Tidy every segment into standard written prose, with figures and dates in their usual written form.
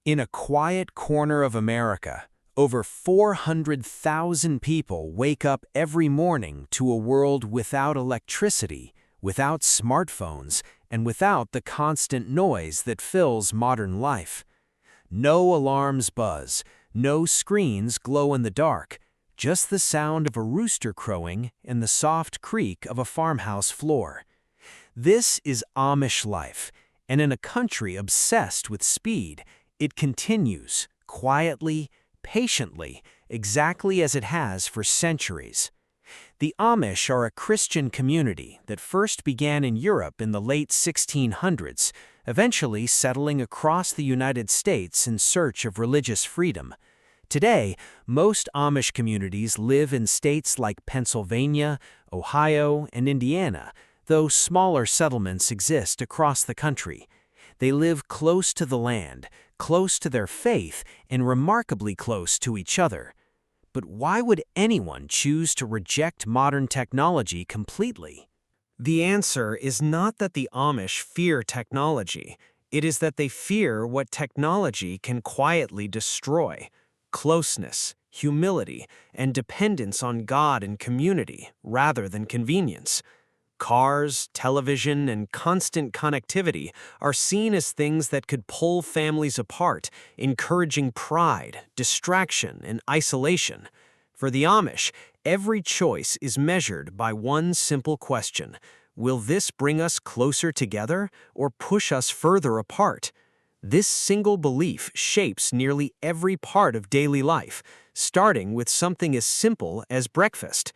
In a quiet corner of America, over 400,000 people wake up every morning to a world without electricity, without smartphones, and without the constant noise that fills modern life. No alarms buzz, no screens glow in the dark, just the sound of a rooster crowing and the soft creak of a farmhouse floor. This is Amish life, and in a country obsessed with speed, it continues, quietly, patiently, exactly as it has for centuries. The Amish are a Christian community that first began in Europe in the late 1600s, eventually settling across the United States in search of religious freedom. Today, most Amish communities live in states like Pennsylvania, Ohio, and Indiana, though smaller settlements exist across the country. They live close to the land, close to their faith, and remarkably close to each other. But why would anyone choose to reject modern technology completely? The answer is not that the Amish fear technology. It is that they fear what technology can quietly destroy: closeness, humility, and dependence on God and community rather than convenience. Cars, television, and constant connectivity are seen as things that could pull families apart, encouraging pride, distraction, and isolation. For the Amish, every choice is measured by one simple question: will this bring us closer together or push us further apart? This single belief shapes nearly every part of daily life, starting with something as simple as breakfast.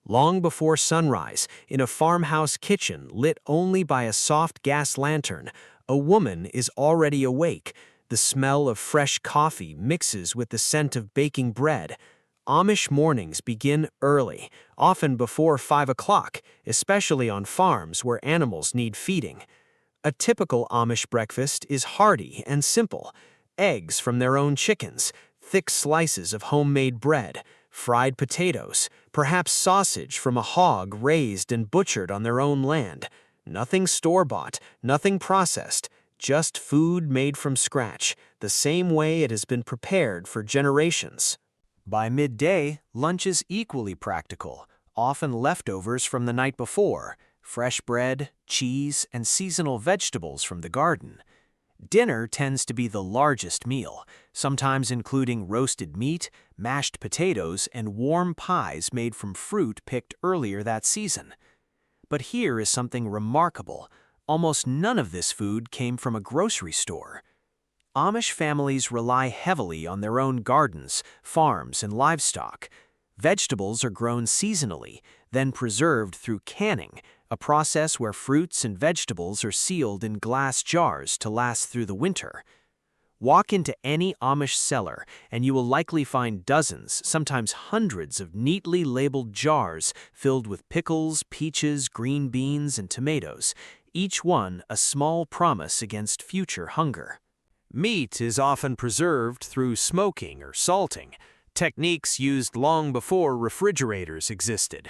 Long before sunrise, in a farmhouse kitchen lit only by a soft gas lantern, a woman is already awake. The smell of fresh coffee mixes with the scent of baking bread. Amish mornings begin early, often before 5 o'clock, especially on farms where animals need feeding. A typical Amish breakfast is hearty and simple: eggs from their own chickens, thick slices of homemade bread, fried potatoes, perhaps sausage from a hog raised and butchered on their own land. Nothing store-bought, nothing processed, just food made from scratch, the same way it has been prepared for generations. By midday, lunch is equally practical, often leftovers from the night before, fresh bread, cheese, and seasonal vegetables from the garden. Dinner tends to be the largest meal, sometimes including roasted meat, mashed potatoes, and warm pies made from fruit picked earlier that season. But here is something remarkable: almost none of this food came from a grocery store. Amish families rely heavily on their own gardens, farms, and livestock. Vegetables are grown seasonally, then preserved through canning, a process where fruits and vegetables are sealed in glass jars to last through the winter. Walk into any Amish cellar, and you will likely find dozens, sometimes hundreds of neatly labeled jars filled with pickles, peaches, green beans, and tomatoes, each one a small promise against future hunger. Meat is often preserved through smoking or salting, techniques used long before refrigerators existed.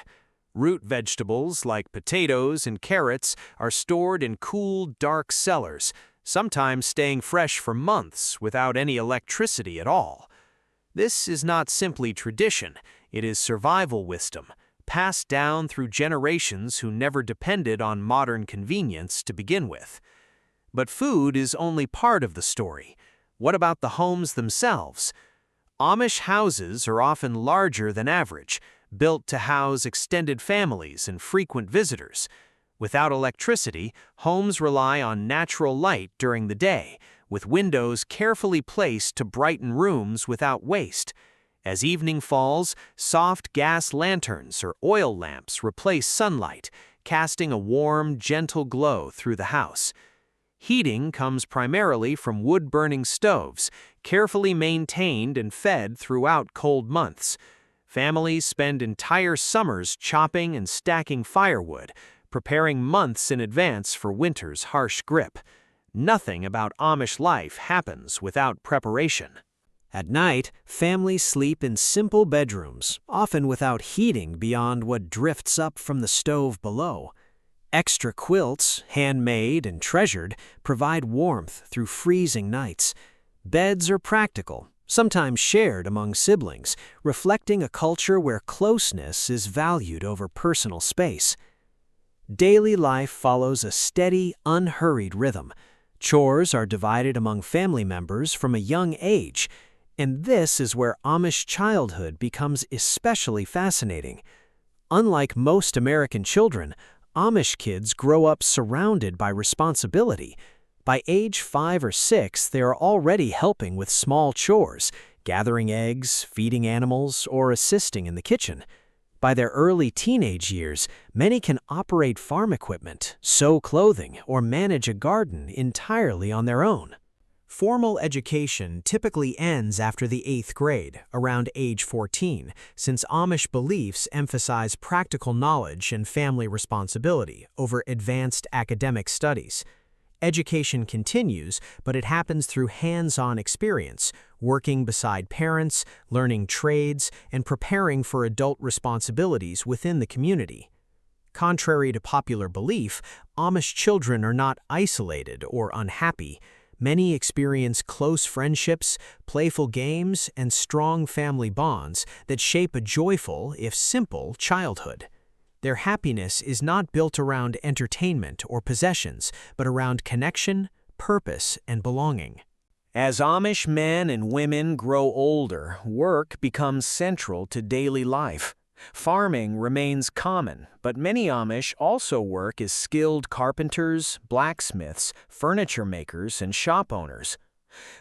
Root vegetables like potatoes and carrots are stored in cool, dark cellars, sometimes staying fresh for months without any electricity at all. This is not simply tradition, it is survival wisdom, passed down through generations who never depended on modern convenience to begin with. But food is only part of the story. What about the homes themselves? Amish houses are often larger than average, built to house extended families and frequent visitors. Without electricity, homes rely on natural light during the day, with windows carefully placed to brighten rooms without waste. As evening falls, soft gas lanterns or oil lamps replace sunlight, casting a warm, gentle glow through the house. Heating comes primarily from wood-burning stoves, carefully maintained and fed throughout cold months. Families spend entire summers chopping and stacking firewood, preparing months in advance for winter's harsh grip. Nothing about Amish life happens without preparation. At night, families sleep in simple bedrooms, often without heating beyond what drifts up from the stove below. Extra quilts, handmade and treasured, provide warmth through freezing nights. Beds are practical, sometimes shared among siblings, reflecting a culture where closeness is valued over personal space. Daily life follows a steady, unhurried rhythm. Chores are divided among family members from a young age, and this is where Amish childhood becomes especially fascinating. Unlike most American children, Amish kids grow up surrounded by responsibility. By age 5 or 6, they are already helping with small chores, gathering eggs, feeding animals, or assisting in the kitchen. By their early teenage years, many can operate farm equipment, sew clothing, or manage a garden entirely on their own. Formal education typically ends after the 8th grade, around age 14, since Amish beliefs emphasize practical knowledge and family responsibility over advanced academic studies. Education continues, but it happens through hands-on experience, working beside parents, learning trades, and preparing for adult responsibilities within the community. Contrary to popular belief, Amish children are not isolated or unhappy. Many experience close friendships, playful games, and strong family bonds that shape a joyful, if simple, childhood. Their happiness is not built around entertainment or possessions, but around connection, purpose, and belonging. As Amish men and women grow older, work becomes central to daily life. Farming remains common, but many Amish also work as skilled carpenters, blacksmiths, furniture makers, and shop owners.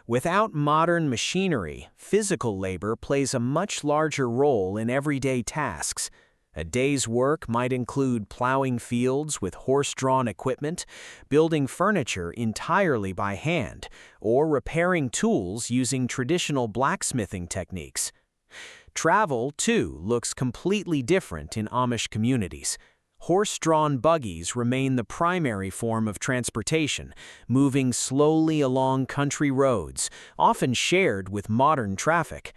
Without modern machinery, physical labor plays a much larger role in everyday tasks. A day's work might include plowing fields with horse-drawn equipment, building furniture entirely by hand, or repairing tools using traditional blacksmithing techniques. Travel, too, looks completely different in Amish communities. Horse-drawn buggies remain the primary form of transportation, moving slowly along country roads, often shared with modern traffic.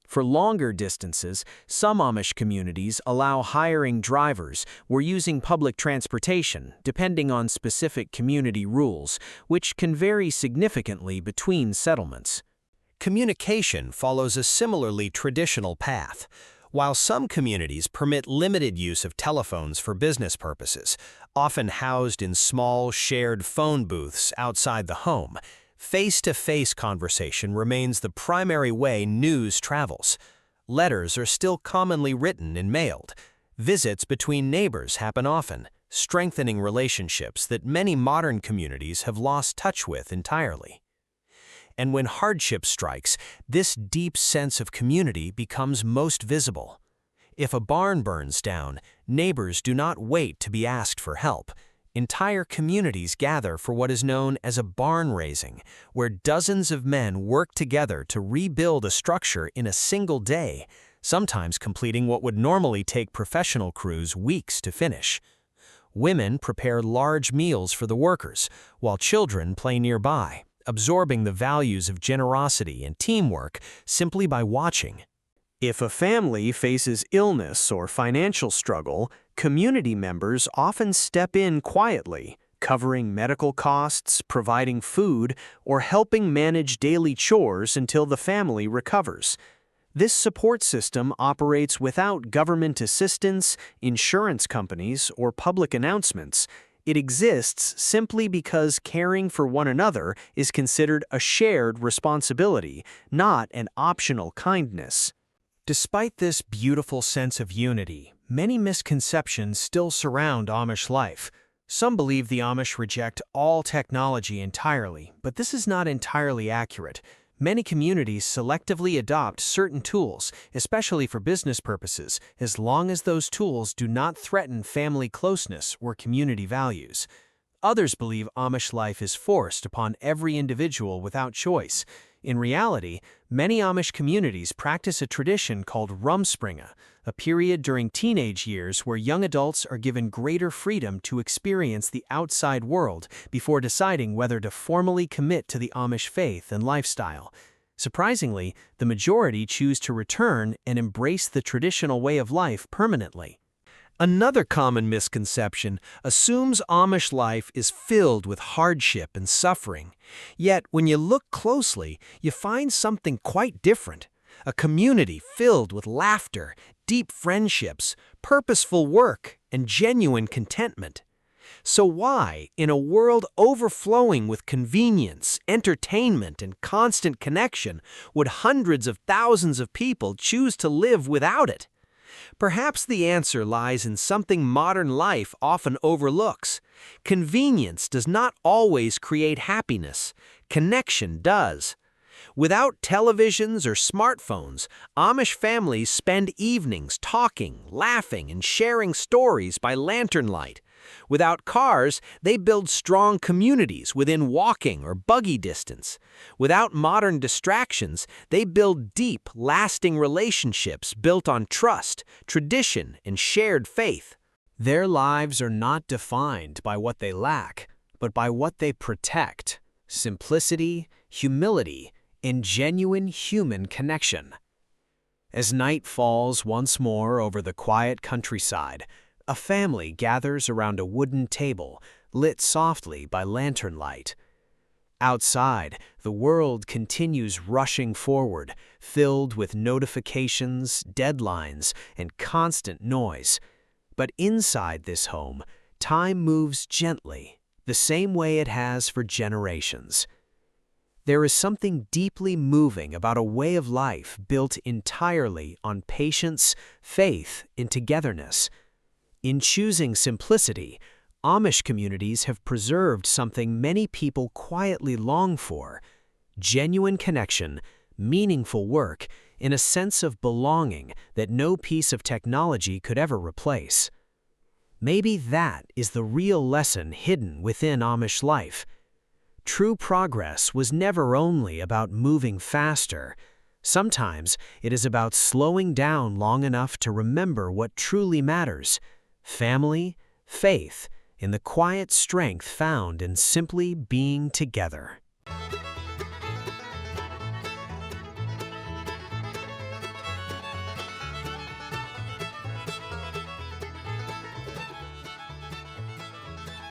For longer distances, some Amish communities allow hiring drivers or using public transportation, depending on specific community rules, which can vary significantly between settlements. Communication follows a similarly traditional path. While some communities permit limited use of telephones for business purposes, often housed in small, shared phone booths outside the home, face-to-face conversation remains the primary way news travels. Letters are still commonly written and mailed. Visits between neighbors happen often, strengthening relationships that many modern communities have lost touch with entirely. And when hardship strikes, this deep sense of community becomes most visible. If a barn burns down, neighbors do not wait to be asked for help. Entire communities gather for what is known as a barn raising, where dozens of men work together to rebuild a structure in a single day, sometimes completing what would normally take professional crews weeks to finish. Women prepare large meals for the workers, while children play nearby, absorbing the values of generosity and teamwork simply by watching. If a family faces illness or financial struggle, community members often step in quietly, covering medical costs, providing food, or helping manage daily chores until the family recovers. This support system operates without government assistance, insurance companies, or public announcements. It exists simply because caring for one another is considered a shared responsibility, not an optional kindness. Despite this beautiful sense of unity, many misconceptions still surround Amish life. Some believe the Amish reject all technology entirely, but this is not entirely accurate. Many communities selectively adopt certain tools, especially for business purposes, as long as those tools do not threaten family closeness or community values. Others believe Amish life is forced upon every individual without choice. In reality, many Amish communities practice a tradition called rumspringa, a period during teenage years where young adults are given greater freedom to experience the outside world before deciding whether to formally commit to the Amish faith and lifestyle. Surprisingly, the majority choose to return and embrace the traditional way of life permanently. Another common misconception assumes Amish life is filled with hardship and suffering. Yet, when you look closely, you find something quite different. A community filled with laughter, deep friendships, purposeful work, and genuine contentment. So why, in a world overflowing with convenience, entertainment, and constant connection, would hundreds of thousands of people choose to live without it? Perhaps the answer lies in something modern life often overlooks. Convenience does not always create happiness. Connection does. Without televisions or smartphones, Amish families spend evenings talking, laughing, and sharing stories by lantern light. Without cars, they build strong communities within walking or buggy distance. Without modern distractions, they build deep, lasting relationships built on trust, tradition, and shared faith. Their lives are not defined by what they lack, but by what they protect: simplicity, humility, and genuine human connection. As night falls once more over the quiet countryside, a family gathers around a wooden table, lit softly by lantern light. Outside, the world continues rushing forward, filled with notifications, deadlines, and constant noise. But inside this home, time moves gently, the same way it has for generations. There is something deeply moving about a way of life built entirely on patience, faith, and togetherness. In choosing simplicity, Amish communities have preserved something many people quietly long for: genuine connection, meaningful work, and a sense of belonging that no piece of technology could ever replace. Maybe that is the real lesson hidden within Amish life. True progress was never only about moving faster. Sometimes it is about slowing down long enough to remember what truly matters: family, faith, and the quiet strength found in simply being together.